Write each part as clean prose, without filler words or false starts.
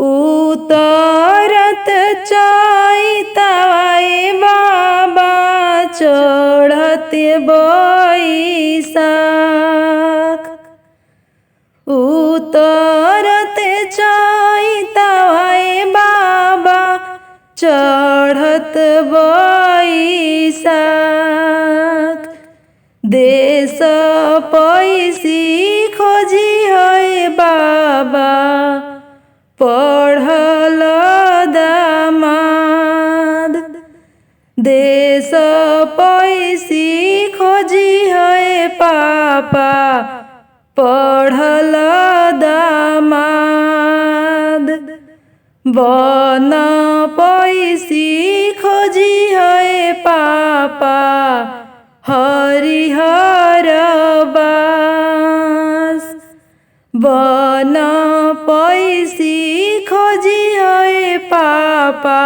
उतरत चैतवाए बाबा चढ़त बैसाख। उतरत चैतवाए बाबा चढ़त बैसाख। देश पैसी खोजी है बाबा पढ़ल दामाद। देश पैसी खोजी है पापा पढ़ल दामाद। बन पैसी खोजी है पापा हरिहर बास। बन पैसी खोजी है पापा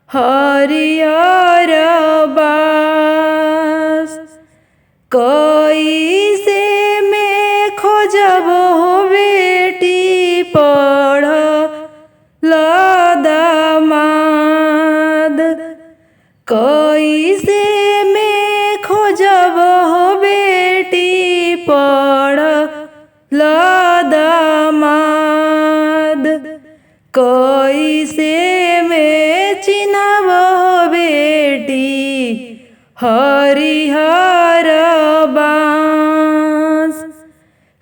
हरिहर बास। कैसे में खोजब हो बेटी पढ़ल दामाद। कैसे में खोजब हो बेटी पढ़ल दामाद। कैसे में चिन्हब हो बेटी हरिहर बास।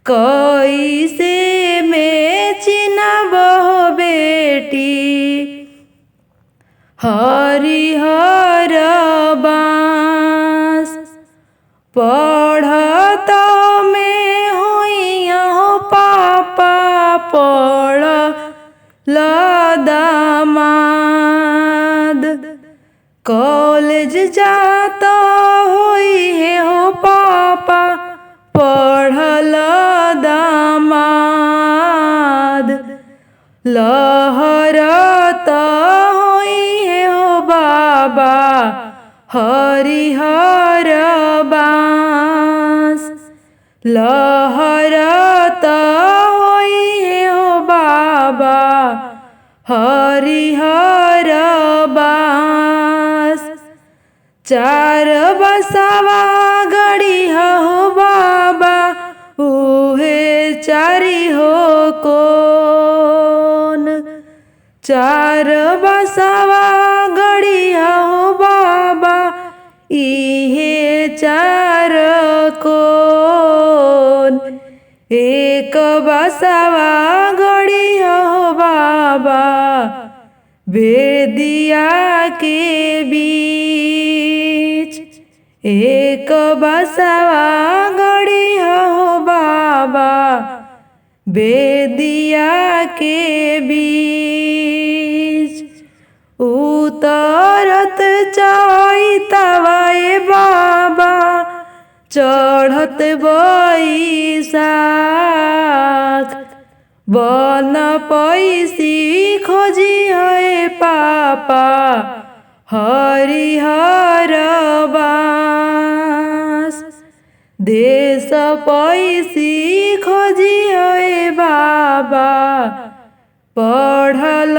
कैसे में चिन्हब हो बेटी हरिहर बास। पढ़त में हुई हो पापा पढ़ल दामाद। कॉलेज जाता हुई है हो पापा पढ़ल दामाद। लहरत हुई है हो बाबा हरिहर बास। लहरत हुई है हो बाबा हरिहर बास। चार बसवा गड़ी हो बाबा उहे चारी हो कौन। चार बसवा गड़ी हो बाबा इहे चार कौन। एक बसवा गड़ी हो बाबा बेदिया के बीच। एक बसवा गड़ी हो बाबा बेदिया के बीच। उतरत चैतवाए बाबा चढ़त बैसाख। बन पैसी खोजी है पापा हरिहर बास। देश पैसी खोजी है बाबा पढ़ल